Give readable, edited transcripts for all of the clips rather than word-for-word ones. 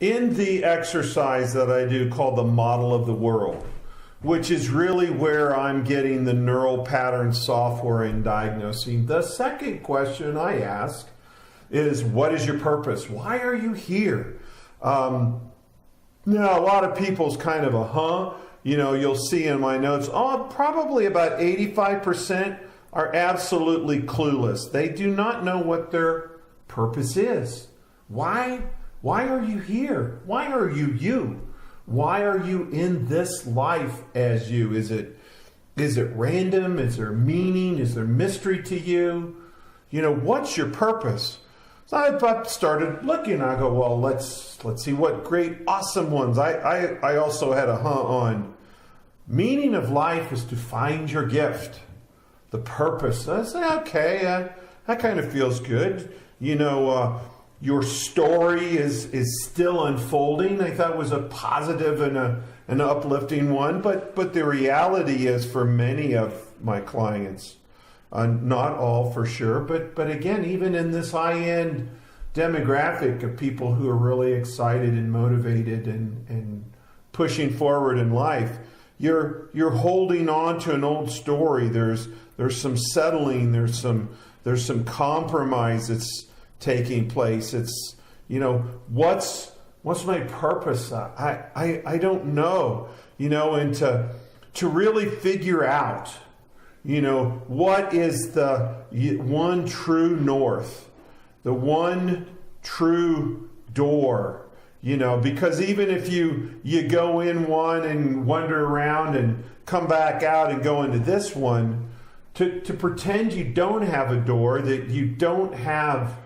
in the exercise that I do called the model of the world, which is really where I'm getting the neural pattern software and diagnosing, the second question I ask is, what is your purpose? Why are you here? Now, a lot of people's kind of a you'll see in my notes, probably about 85% are absolutely clueless. They do not know what their purpose is. Why are you here? Why are you you? Why are you in this life as you? Is it random? Is there meaning? Is there mystery to you? What's your purpose? So I started looking. I go, well, let's see what great, awesome ones. I also had a on meaning of life is to find your gift. The purpose. I said, okay, that kind of feels good. Your story is still unfolding. I thought it was a positive and an uplifting one, but the reality is for many of my clients, not all for sure, but again, even in this high-end demographic of people who are really excited and motivated and pushing forward in life, you're holding on to an old story. There's some settling. There's some compromise that's taking place. It's what's my purpose? I don't know. And to really figure out what is the one true north, the one true door. Because even if you go in one and wander around and come back out and go into this one, to pretend you don't have a door, that you don't have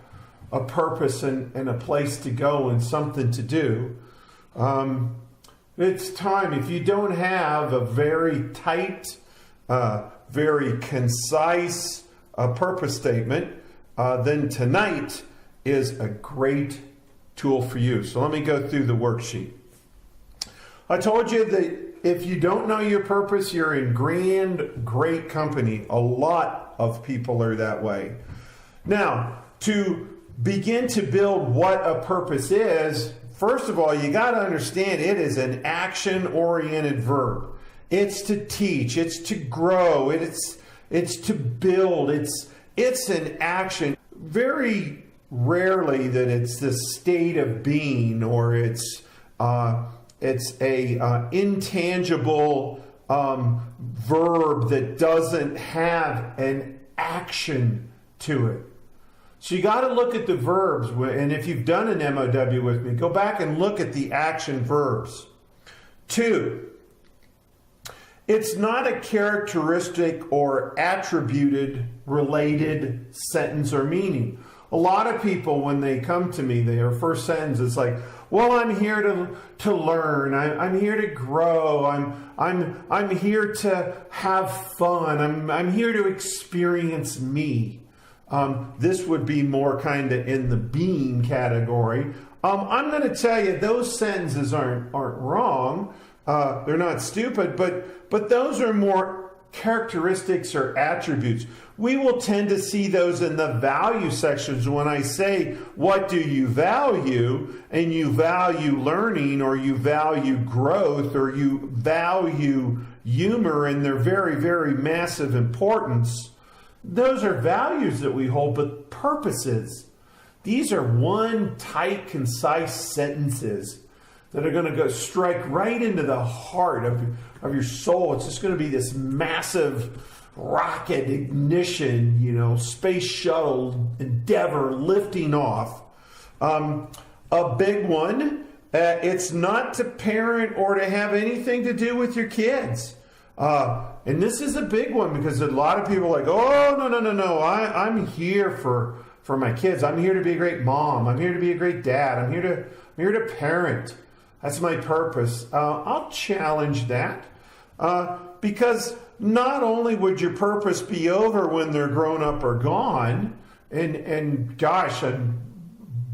a purpose and a place to go and something to do, it's time. If you don't have a very tight, very concise purpose statement, then tonight is a great tool for you. So let me go through the worksheet. I told you that if you don't know your purpose, you're in great company. A lot of people are that way. Now, to begin to build what a purpose is, first of all, you got to understand it is an action-oriented verb. It's to teach, it's to grow, it's to build, it's an action. Very rarely that it's the state of being, or it's a intangible verb that doesn't have an action to it. So you got to look at the verbs, and if you've done an MOW with me, go back and look at the action verbs. 2, it's not a characteristic or attributed related sentence or meaning. A lot of people, when they come to me, their first sentence is like, well, I'm here to learn. I'm here to grow. I'm here to have fun. I'm here to experience me. This would be more kind of in the being category. I'm going to tell you those sentences aren't wrong. They're not stupid, but those are more characteristics or attributes. We will tend to see those in the value sections when I say, what do you value? And you value learning, or you value growth, or you value humor, and their very, very massive importance. Those are values that we hold, but purposes. These are one tight, concise sentences that are going to go strike right into the heart of your soul. It's just going to be this massive rocket ignition, space shuttle endeavor lifting off. A big one, it's not to parent or to have anything to do with your kids. And this is a big one, because a lot of people are like, oh, no. I'm here for my kids. I'm here to be a great mom. I'm here to be a great dad. I'm here to parent. That's my purpose. I'll challenge that, because not only would your purpose be over when they're grown up or gone, and gosh,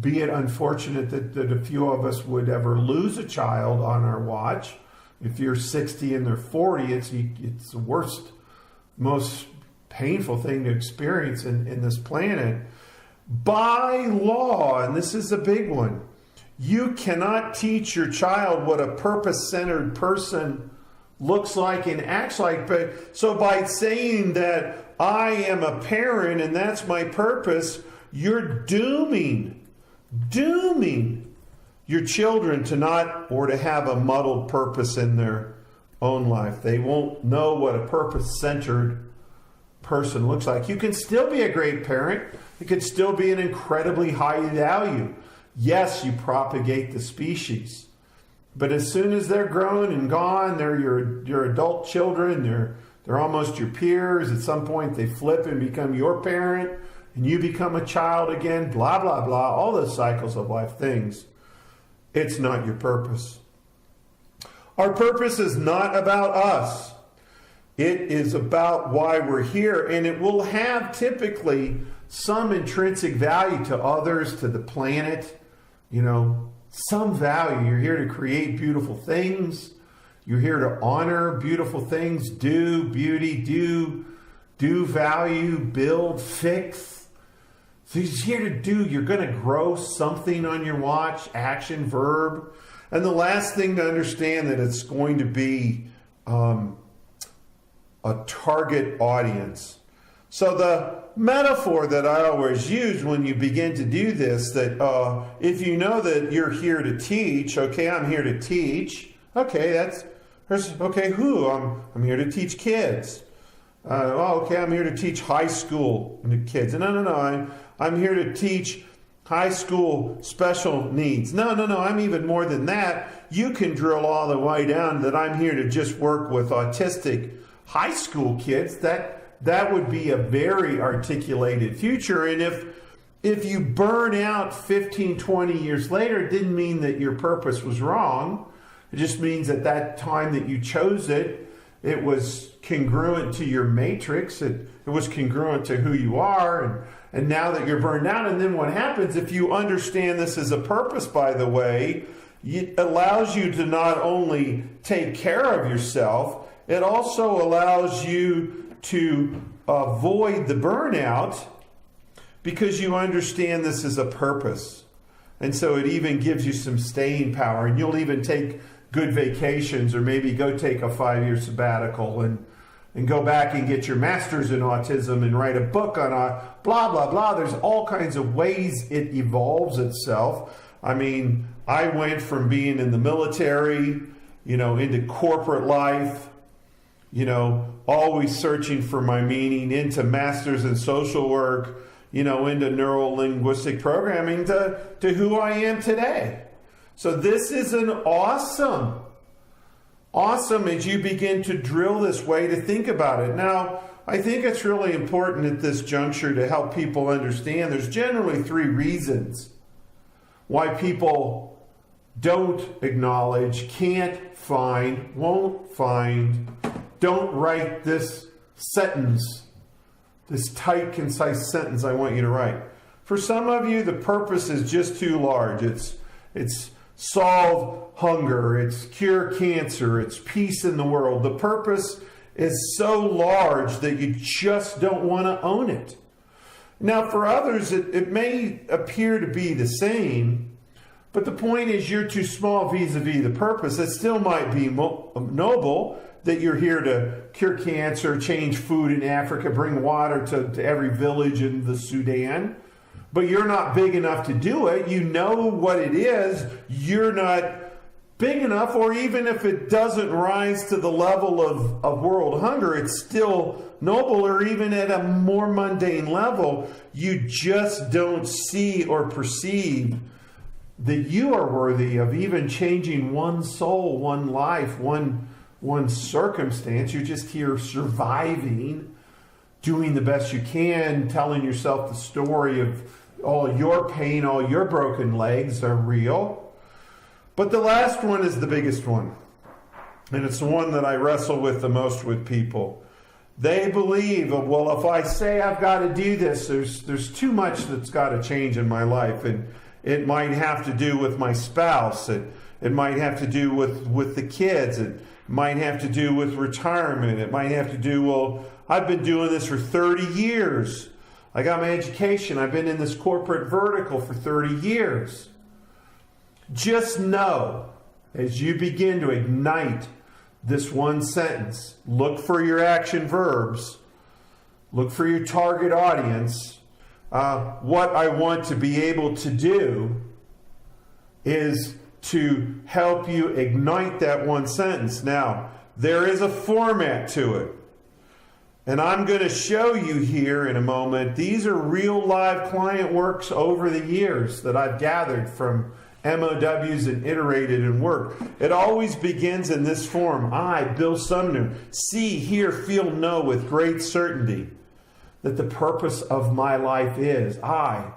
be it unfortunate that a few of us would ever lose a child on our watch. If you're 60 and they're 40, it's the worst, most painful thing to experience in this planet. By law, and this is a big one, You cannot teach your child what a purpose-centered person looks like and acts like. But so by saying that I am a parent and that's my purpose, you're dooming your children to not or to have a muddled purpose in their own life. They won't know what a purpose-centered person looks like. You can still be a great parent. It could still be an incredibly high value. Yes, you propagate the species. But as soon as they're grown and gone, they're your adult children, they're almost your peers. At some point they flip and become your parent, and you become a child again, blah, blah, blah, all those cycles of life things. It's not your purpose. Our purpose is not about us. It is about why we're here, and it will have typically some intrinsic value to others, to the planet, some value. You're here to create beautiful things. You're here to honor beautiful things, do beauty, do value, build, fix. So you're here to do. You're going to grow something on your watch, action, verb. And the last thing to understand that it's going to be a target audience. So the metaphor that I always use when you begin to do this, that if you know that you're here to teach, okay, I'm here to teach. Okay, who? I'm here to teach kids. Okay, I'm here to teach high school kids. No, I'm here to teach high school special needs. No, I'm even more than that. You can drill all the way down that I'm here to just work with autistic high school kids. That would be a very articulated future. And if you burn out 15, 20 years later, it didn't mean that your purpose was wrong. It just means at that time that you chose it, it was congruent to your matrix. It was congruent to who you are. And now that you're burned out, and then what happens if you understand this as a purpose, by the way, it allows you to not only take care of yourself, it also allows you to avoid the burnout because you understand this is a purpose. And so it even gives you some staying power, and you'll even take good vacations, or maybe go take a 5-year sabbatical and go back and get your master's in autism and write a book on blah, blah, blah. There's all kinds of ways it evolves itself. I mean, I went from being in the military, into corporate life, always searching for my meaning, into masters in social work, into neuro-linguistic programming, to who I am today. So this is an awesome as you begin to drill this way to think about it. Now, I think it's really important at this juncture to help people understand there's generally 3 reasons why people don't acknowledge, can't find, won't find, don't write this sentence, this tight, concise sentence I want you to write. For some of you, the purpose is just too large. It's solve hunger, it's cure cancer, it's peace in the world. The purpose is so large that you just don't want to own it. Now, for others, it may appear to be the same, but the point is you're too small vis-a-vis the purpose. It still might be noble that you're here to cure cancer, change food in Africa, bring water to every village in the Sudan. But you're not big enough to do it. You know what it is. You're not big enough, or even if it doesn't rise to the level of world hunger, it's still noble, or even at a more mundane level, you just don't see or perceive that you are worthy of even changing one soul, one life, one circumstance. You're just here surviving, doing the best you can, telling yourself the story of all your pain, all your broken legs are real. But the last one is the biggest one. And it's the one that I wrestle with the most with people. They believe, well, if I say I've got to do this, there's too much that's got to change in my life. And it might have to do with my spouse. It might have to do with the kids. It might have to do with retirement. It might have to do, well, I've been doing this for 30 years. I got my education. I've been in this corporate vertical for 30 years. Just know, as you begin to ignite this one sentence, look for your action verbs, look for your target audience. What I want to be able to do is to help you ignite that one sentence. Now, there is a format to it. And I'm going to show you here in a moment. These are real live client works over the years that I've gathered from MOWs and iterated and worked. It always begins in this form. I, Bill Sumner, see, hear, feel, know with great certainty that the purpose of my life is. I,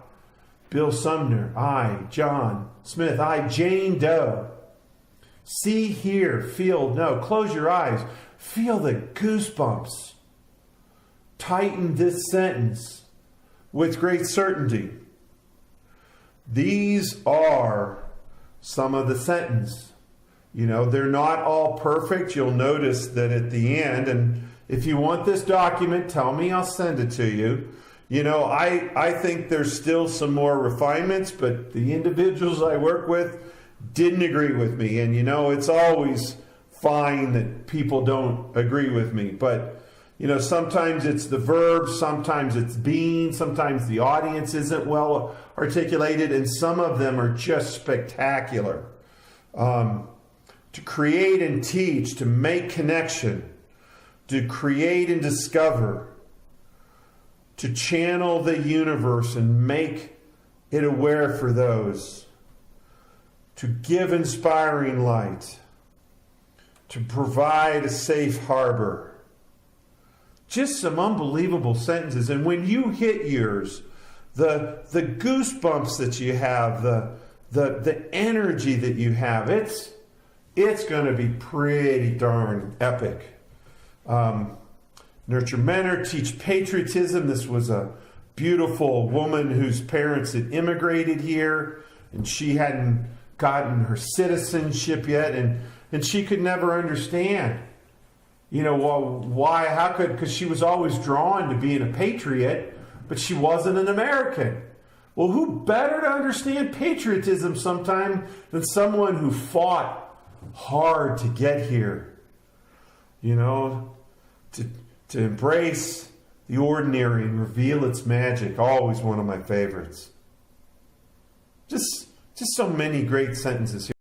Bill Sumner. I, John Smith. I, Jane Doe. See, hear, feel, know. Close your eyes. Feel the goosebumps. Tighten this sentence with great certainty. These are some of the sentence. You know, they're not all perfect. You'll notice that at the end, and if you want this document, tell me, I'll send it to you. You know, I think there's still some more refinements, but the individuals I work with didn't agree with me. And, you know, it's always fine that people don't agree with me. But, you know, sometimes it's the verb, sometimes it's being, sometimes the audience isn't well articulated, and some of them are just spectacular. To create and teach, to make connection, to create and discover, to channel the universe and make it aware for those, to give inspiring light, to provide a safe harbor. Just some unbelievable sentences. And when you hit yours, the goosebumps that you have, the energy that you have, it's going to be pretty darn epic. Nurture, mentor, teach patriotism. This was a beautiful woman whose parents had immigrated here, and she hadn't gotten her citizenship yet, and she could never understand. You know, well, why, how could, because she was always drawn to being a patriot, but she wasn't an American. Well, who better to understand patriotism sometime than someone who fought hard to get here? You know, to embrace the ordinary and reveal its magic. Always one of my favorites. Just so many great sentences here.